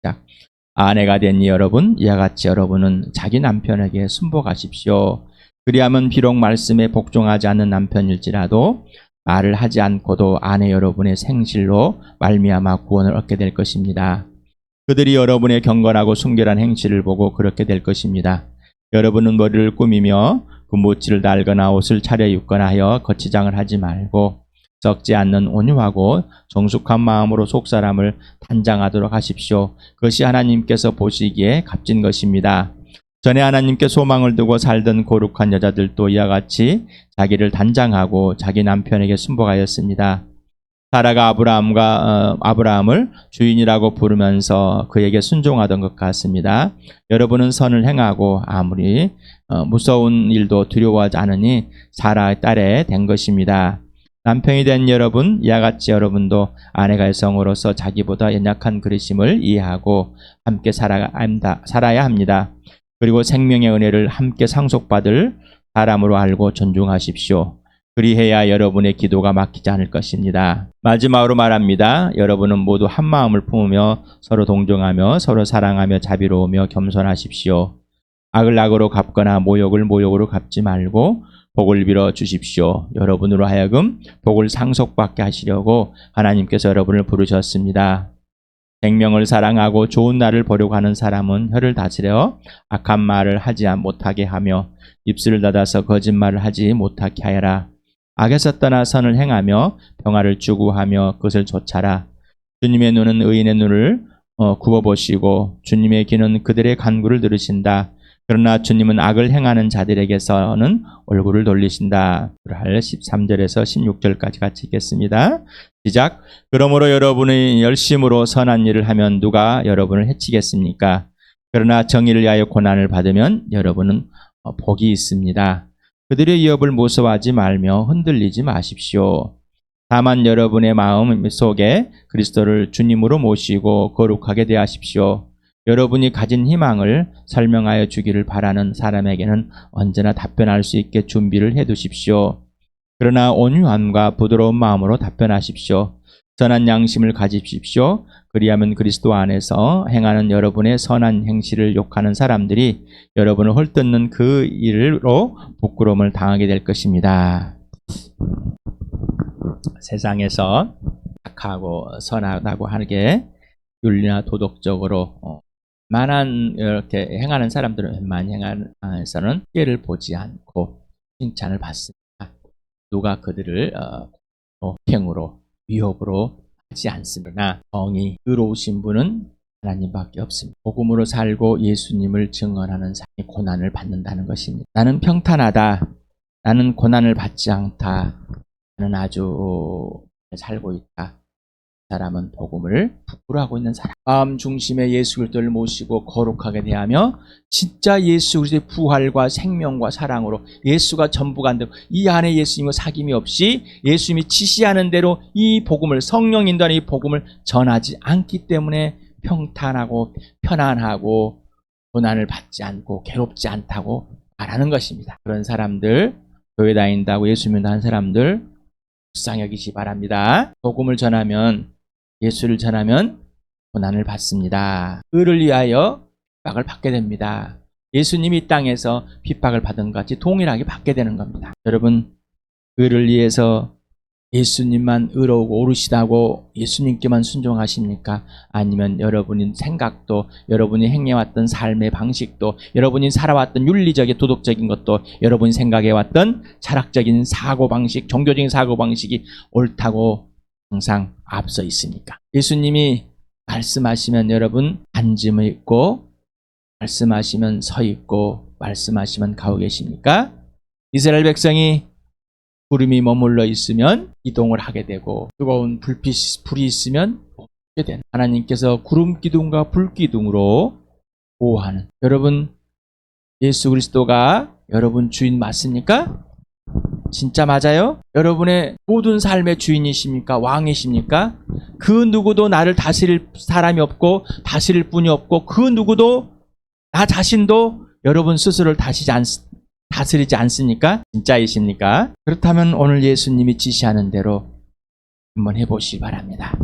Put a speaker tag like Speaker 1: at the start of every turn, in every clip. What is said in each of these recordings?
Speaker 1: 시작. 아내가 된 여러분, 이와 같이 여러분은 자기 남편에게 순복하십시오. 그리하면 비록 말씀에 복종하지 않는 남편일지라도 말을 하지 않고도 아내 여러분의 생실로 말미암아 구원을 얻게 될 것입니다. 그들이 여러분의 경건하고 순결한 행실을 보고 그렇게 될 것입니다. 여러분은 머리를 꾸미며 군무치를 달거나 옷을 차려입거나 하여 거치장을 하지 말고 썩지 않는 온유하고 정숙한 마음으로 속사람을 단장하도록 하십시오. 그것이 하나님께서 보시기에 값진 것입니다. 전에 하나님께 소망을 두고 살던 거룩한 여자들도 이와 같이 자기를 단장하고 자기 남편에게 순복하였습니다. 사라가 아브라함을 주인이라고 부르면서 그에게 순종하던 것 같습니다. 여러분은 선을 행하고 아무리 무서운 일도 두려워하지 않으니 사라의 딸에 된 것입니다. 남편이 된 여러분, 이와 같이 여러분도 아내가 여성으로서 자기보다 연약한 그리심을 이해하고 함께 살아야 합니다. 그리고 생명의 은혜를 함께 상속받을 사람으로 알고 존중하십시오. 그리해야 여러분의 기도가 막히지 않을 것입니다. 마지막으로 말합니다. 여러분은 모두 한 마음을 품으며 서로 동정하며 서로 사랑하며 자비로우며 겸손하십시오. 악을 악으로 갚거나 모욕을 모욕으로 갚지 말고 복을 빌어 주십시오. 여러분으로 하여금 복을 상속받게 하시려고 하나님께서 여러분을 부르셨습니다. 생명을 사랑하고 좋은 날을 보려고 하는 사람은 혀를 다스려 악한 말을 하지 못하게 하며 입술을 닫아서 거짓말을 하지 못하게 하여라. 악에서 떠나 선을 행하며 평화를 추구하며 그것을 좇아라. 주님의 눈은 의인의 눈을 굽어보시고 주님의 귀는 그들의 간구를 들으신다. 그러나 주님은 악을 행하는 자들에게서는 얼굴을 돌리신다. 13절에서 16절까지 같이 읽겠습니다. 시작. 그러므로 여러분이 열심으로 선한 일을 하면 누가 여러분을 해치겠습니까? 그러나 정의를 위하여 고난을 받으면 여러분은 복이 있습니다. 그들의 위협을 무서워하지 말며 흔들리지 마십시오. 다만 여러분의 마음 속에 그리스도를 주님으로 모시고 거룩하게 대하십시오. 여러분이 가진 희망을 설명하여 주기를 바라는 사람에게는 언제나 답변할 수 있게 준비를 해두십시오. 그러나 온유함과 부드러운 마음으로 답변하십시오. 선한 양심을 가지십시오. 그리하면 그리스도 안에서 행하는 여러분의 선한 행실을 욕하는 사람들이 여러분을 헐뜯는 그 일로 부끄러움을 당하게 될 것입니다. 세상에서 착하고 선하다고 하게 윤리나 도덕적으로 만한 이렇게 행하는 사람들은 웬만히 행하에서는 피해를 보지 않고 칭찬을 받습니다. 누가 그들을 폭행으로 위협으로 하지 않습니다. 정의 의로우신 분은 하나님밖에 없습니다. 복음으로 살고 예수님을 증언하는 사람이 고난을 받는다는 것입니다. 나는 평탄하다. 나는 고난을 받지 않다. 나는 아주 잘 살고 있다. 사람은 복음을 부끄러워하고 있는 사람. 마음 중심에 예수 그리스도를 모시고 거룩하게 대하며 진짜 예수 그리스도의 부활과 생명과 사랑으로 예수가 전부가 안 되고 이 안에 예수님과 사귐이 없이 예수님이 지시하는 대로 이 복음을 성령 인도하는 이 복음을 전하지 않기 때문에 평탄하고 편안하고 고난을 받지 않고 괴롭지 않다고 말하는 것입니다. 그런 사람들, 교회 다닌다고 예수 믿는 사람들 불쌍히 여기시 바랍니다. 복음을 전하면 예수를 전하면 고난을 받습니다. 의를 위하여 핍박을 받게 됩니다. 예수님이 이 땅에서 핍박을 받은 것 같이 동일하게 받게 되는 겁니다. 여러분, 의를 위해서 예수님만 의로우고 옳으시다고 예수님께만 순종하십니까? 아니면 여러분의 생각도, 여러분이 행해왔던 삶의 방식도, 여러분이 살아왔던 윤리적인 도덕적인 것도, 여러분이 생각해왔던 철학적인 사고방식, 종교적인 사고방식이 옳다고 항상 앞서 있습니까? 예수님이 말씀하시면 여러분 앉으며 있고, 말씀하시면 서 있고, 말씀하시면 가고 계십니까? 이스라엘 백성이 구름이 머물러 있으면 이동을 하게 되고 뜨거운 불이 있으면 멈게 되는 하나님께서 구름 기둥과 불 기둥으로 보호하는 여러분 예수 그리스도가 여러분 주인 맞습니까? 진짜 맞아요? 여러분의 모든 삶의 주인이십니까? 왕이십니까? 그 누구도 나를 다스릴 사람이 없고 다스릴 분이 없고 그 누구도 나 자신도 여러분 스스로를 다스리지 않습니까? 진짜이십니까? 그렇다면 오늘 예수님이 지시하는 대로 한번 해보시기 바랍니다.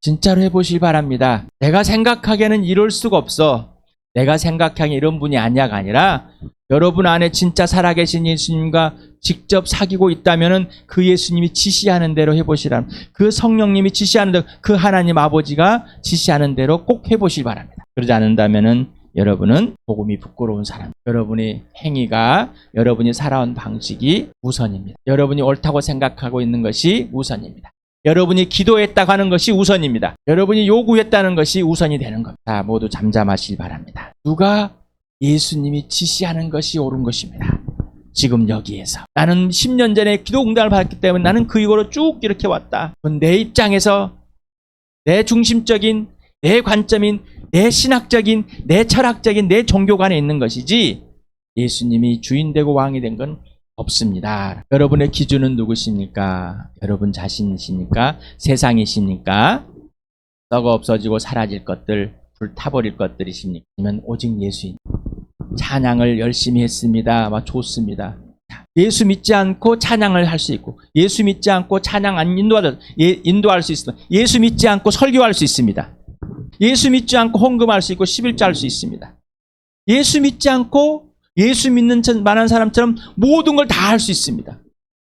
Speaker 1: 진짜로 해보시기 바랍니다. 내가 생각하기에는 이럴 수가 없어. 내가 생각하기에 이런 분이 아니야가 아니라 여러분 안에 진짜 살아계신 예수님과 직접 사귀고 있다면 그 예수님이 지시하는 대로 해보시라. 그 성령님이 지시하는 대로, 그 하나님 아버지가 지시하는 대로 꼭 해보시기 바랍니다. 그러지 않는다면 여러분은 복음이 부끄러운 사람, 여러분의 행위가, 여러분이 살아온 방식이 우선입니다. 여러분이 옳다고 생각하고 있는 것이 우선입니다. 여러분이 기도했다고 하는 것이 우선입니다. 여러분이 요구했다는 것이 우선이 되는 겁니다. 자, 모두 잠잠하시기 바랍니다. 누가 예수님이 지시하는 것이 옳은 것입니다. 지금 여기에서 나는 10년 전에 기도 응답을 받았기 때문에 나는 그 이후로 쭉 이렇게 왔다. 내 입장에서 내 중심적인, 내 관점인, 내 신학적인, 내 철학적인, 내 종교관에 있는 것이지 예수님이 주인 되고 왕이 된 건 없습니다. 여러분의 기준은 누구십니까? 여러분 자신이십니까? 세상이십니까? 썩어 없어지고 사라질 것들, 불타버릴 것들이십니까? 아니면 오직 예수인. 찬양을 열심히 했습니다. 좋습니다. 예수 믿지 않고 찬양을 할 수 있고, 예수 믿지 않고 찬양 안 인도할 수 있습니다. 예수 믿지 않고 설교할 수 있습니다. 예수 믿지 않고 헌금할 수 있고 11조 할 수 있습니다. 예수 믿지 않고 예수 믿는 많은 사람처럼 모든 걸 다 할 수 있습니다.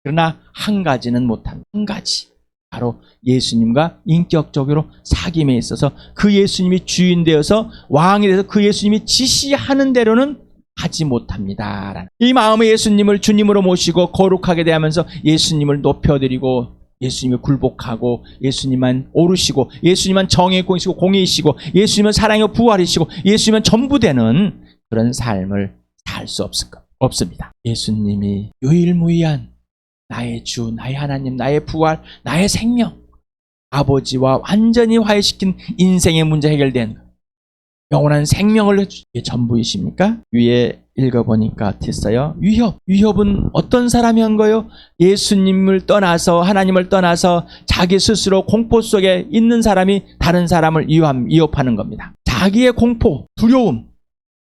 Speaker 1: 그러나 한 가지는 못합니다. 한 가지. 바로 예수님과 인격적으로 사귐에 있어서 그 예수님이 주인 되어서 왕이 되어서 그 예수님이 지시하는 대로는 하지 못합니다. 이 마음의 예수님을 주님으로 모시고 거룩하게 대하면서 예수님을 높여드리고 예수님을 굴복하고 예수님만 오르시고 예수님만 정의 공이시고 공의이시고 예수님은 사랑이고 부활이시고 예수님은 전부 되는 그런 삶을 살 수 없습니다. 예수님이 유일무이한 나의 주, 나의 하나님, 나의 부활, 나의 생명, 아버지와 완전히 화해시킨 인생의 문제 해결된 영원한 생명을 해주신 게 전부이십니까? 위에 읽어보니까 어땠어요? 위협은 어떤 사람이 한 거요? 예수님을 떠나서, 하나님을 떠나서 자기 스스로 공포 속에 있는 사람이 다른 사람을 위협하는 겁니다. 자기의 공포, 두려움,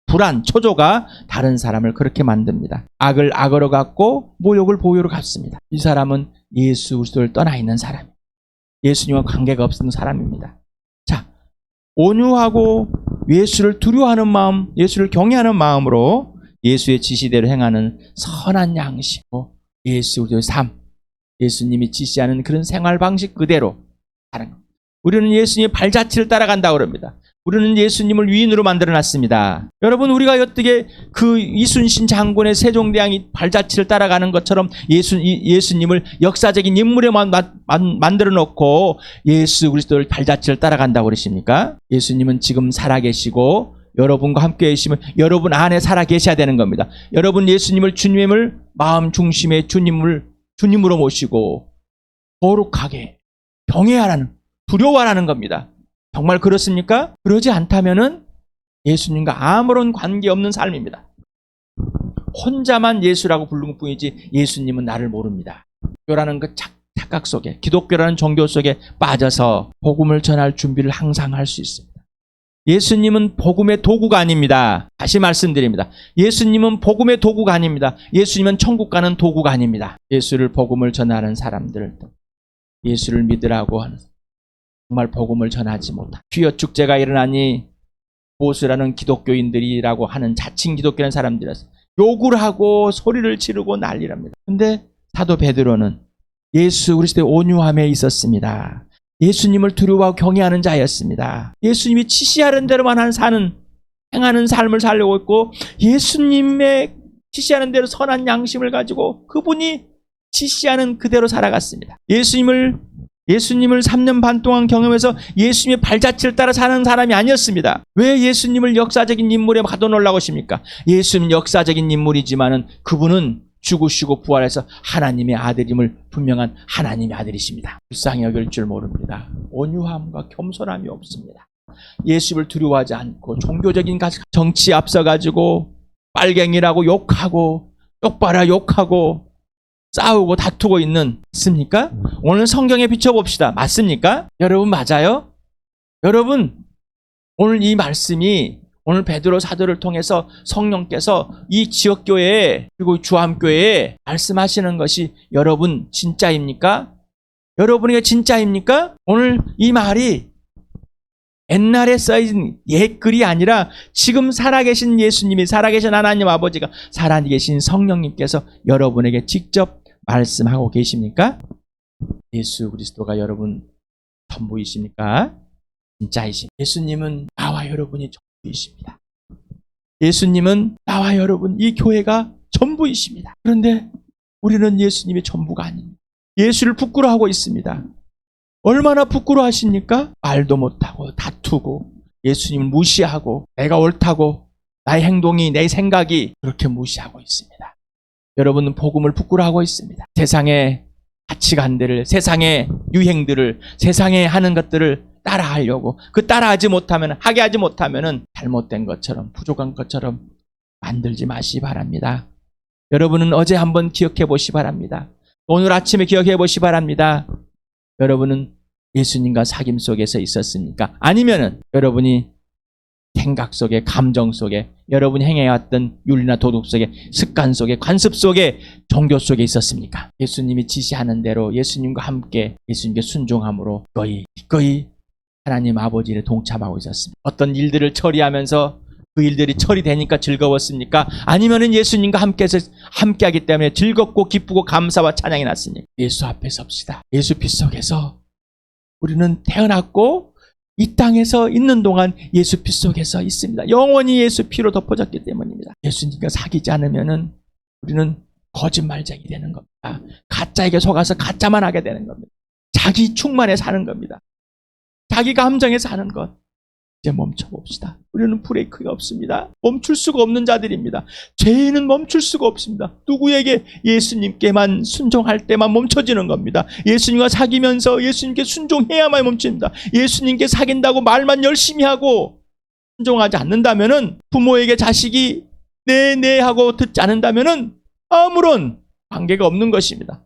Speaker 1: 불안, 초조가 다른 사람을 그렇게 만듭니다. 악을 악으로 갚고 모욕을 보유로 갚습니다. 이 사람은 예수 그리스도를 떠나 있는 사람, 예수님과 관계가 없는 사람입니다. 자, 온유하고 예수를 두려워하는 마음, 예수를 경외하는 마음으로 예수의 지시대로 행하는 선한 양식, 예수 그리스도의 삶, 예수님이 지시하는 그런 생활 방식 그대로 하는 겁니다. 우리는 예수님의 발자취를 따라간다고 그럽니다. 우리는 예수님을 위인으로 만들어놨습니다. 여러분, 우리가 어떻게 그 이순신 장군의 세종대왕이 발자취를 따라가는 것처럼 예수님을 역사적인 인물에 만들어 놓고 예수 그리스도를 발자취를 따라간다고 그러십니까? 예수님은 지금 살아계시고 여러분과 함께 계시면 여러분 안에 살아계셔야 되는 겁니다. 여러분 예수님을 주님을 마음 중심의 주님으로 모시고 거룩하게 경외하라는, 두려워하라는 겁니다. 정말 그렇습니까? 그러지 않다면은 예수님과 아무런 관계없는 삶입니다. 혼자만 예수라고 부르는 뿐이지 예수님은 나를 모릅니다. 기독교라는 그 착각 속에, 기독교라는 종교 속에 빠져서 복음을 전할 준비를 항상 할 수 있습니다. 예수님은 복음의 도구가 아닙니다. 다시 말씀드립니다. 예수님은 복음의 도구가 아닙니다. 예수님은 천국 가는 도구가 아닙니다. 예수를 복음을 전하는 사람들을 예수를 믿으라고 하는, 정말 복음을 전하지 못한 휘어 축제가 일어나니 보수라는 기독교인들이라고 하는 자칭 기독교라는 사람들에서 욕을 하고 소리를 지르고 난리랍니다. 근데 사도 베드로는 예수 그리스도의 온유함에 있었습니다. 예수님을 두려워하고 경외하는 자였습니다. 예수님이 지시하는 대로만 행하는 삶을 살려고 했고, 예수님의 지시하는 대로 선한 양심을 가지고 그분이 지시하는 그대로 살아갔습니다. 예수님을 3년 반 동안 경험해서 예수님의 발자취를 따라 사는 사람이 아니었습니다. 왜 예수님을 역사적인 인물에 가둬놓으려고 하십니까? 예수님은 역사적인 인물이지만은 그분은 죽으시고 부활해서 하나님의 아들임을 분명한 하나님의 아들이십니다. 불쌍히 여길 줄 모릅니다. 온유함과 겸손함이 없습니다. 예수를 두려워하지 않고 종교적인 정치에 앞서가지고 빨갱이라고 욕하고 똑바라 욕하고 싸우고 다투고 맞습니까? 오늘 성경에 비춰봅시다. 맞습니까? 여러분, 맞아요? 여러분, 오늘 이 말씀이, 오늘 베드로 사도를 통해서 성령께서 이 지역교회에, 그리고 주암교회에 말씀하시는 것이 여러분 진짜입니까? 여러분에게 진짜입니까? 오늘 이 말이 옛날에 써진 옛글이 아니라 지금 살아계신 예수님이, 살아계신 하나님 아버지가, 살아계신 성령님께서 여러분에게 직접 말씀하고 계십니까? 예수 그리스도가 여러분 전부이십니까? 진짜이십니까? 예수님은 나와 여러분이 전부이십니다. 예수님은 나와 여러분, 이 교회가 전부이십니다. 그런데 우리는 예수님이 전부가 아닙니다. 예수를 부끄러워하고 있습니다. 얼마나 부끄러워하십니까? 말도 못하고 다투고 예수님을 무시하고 내가 옳다고 나의 행동이, 내 생각이 그렇게 무시하고 있습니다. 여러분은 복음을 부끄러워하고 있습니다. 세상의 가치관들을, 세상의 유행들을, 세상에 하는 것들을 따라하려고, 그 따라하지 못하면, 하게 하지 못하면 잘못된 것처럼, 부족한 것처럼 만들지 마시기 바랍니다. 여러분은 어제 한번 기억해 보시기 바랍니다. 오늘 아침에 기억해 보시기 바랍니다. 여러분은 예수님과 사귐 속에서 있었습니까? 아니면은 여러분이 생각 속에, 감정 속에, 여러분이 행해왔던 윤리나 도덕 속에, 습관 속에, 관습 속에, 종교 속에 있었습니까? 예수님이 지시하는 대로 예수님과 함께 예수님께 순종함으로 기꺼이 하나님 아버지를 동참하고 있었습니다. 어떤 일들을 처리하면서 그 일들이 처리되니까 즐거웠습니까? 아니면은 예수님과 함께하기 때문에 즐겁고 기쁘고 감사와 찬양이 났습니까? 예수 앞에 섭시다. 예수 피 속에서 우리는 태어났고 이 땅에서 있는 동안 예수 피 속에서 있습니다. 영원히 예수 피로 덮어졌기 때문입니다. 예수님과 사귀지 않으면은 우리는 거짓말쟁이 되는 겁니다. 가짜에게 속아서 가짜만 하게 되는 겁니다. 자기 충만에 사는 겁니다. 자기 감정에 사는 것. 이제 멈춰봅시다. 우리는 브레이크가 없습니다. 멈출 수가 없는 자들입니다. 죄인은 멈출 수가 없습니다. 누구에게? 예수님께만 순종할 때만 멈춰지는 겁니다. 예수님과 사귀면서 예수님께 순종해야만 멈춥니다. 예수님께 사귄다고 말만 열심히 하고 순종하지 않는다면은, 부모에게 자식이 네 하고 듣지 않는다면은 아무런 관계가 없는 것입니다.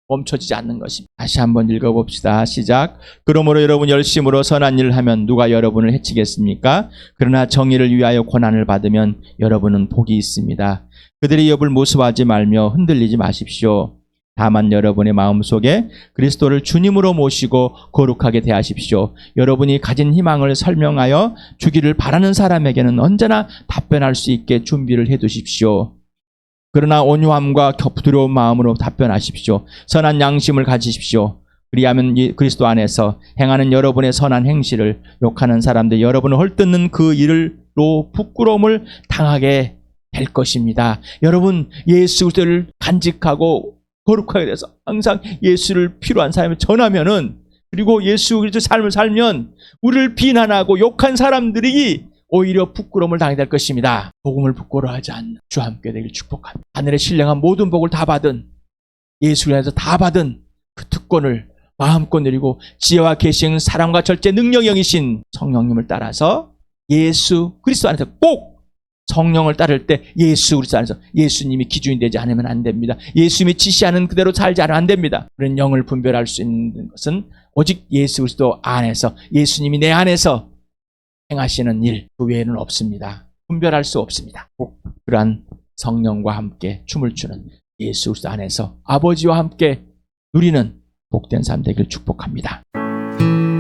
Speaker 1: 멈춰지지 않는 것입니다. 다시 한번 읽어봅시다. 시작. 그러므로 여러분 열심으로 선한 일을 하면 누가 여러분을 해치겠습니까? 그러나 정의를 위하여 고난을 받으면 여러분은 복이 있습니다. 그들의 업을 무수하지 말며 흔들리지 마십시오. 다만 여러분의 마음속에 그리스도를 주님으로 모시고 거룩하게 대하십시오. 여러분이 가진 희망을 설명하여 주기를 바라는 사람에게는 언제나 답변할 수 있게 준비를 해두십시오. 그러나 온유함과 두려운 마음으로 답변하십시오. 선한 양심을 가지십시오. 그리하면 그리스도 안에서 행하는 여러분의 선한 행실을 욕하는 사람들, 여러분을 헐뜯는 그 일로 부끄러움을 당하게 될 것입니다. 여러분, 예수 그리스도를 간직하고 거룩하게 돼서 항상 예수를 필요한 사람을 전하면은, 그리고 예수 그리스도 삶을 살면 우리를 비난하고 욕한 사람들이 오히려 부끄러움을 당하게 될 것입니다. 복음을 부끄러워하지 않는 주와 함께 되길 축복합니다. 하늘의 신령한 모든 복을 다 받은, 예수를 위해서 다 받은 그 특권을 마음껏 누리고 지혜와 계신 사랑과 절제 능력이 영이신 성령님을 따라서 예수 그리스도 안에서, 꼭 성령을 따를 때 예수 그리스도 안에서 예수님이 기준이 되지 않으면 안 됩니다. 예수님이 지시하는 그대로 살지 않으면 안 됩니다. 그런 영을 분별할 수 있는 것은 오직 예수 그리스도 안에서, 예수님이 내 안에서 행하시는 일, 그 외에는 없습니다. 분별할 수 없습니다. 꼭 그러한 성령과 함께 춤을 추는 예수 그리스도 안에서 아버지와 함께 누리는 복된 삶 되기를 축복합니다.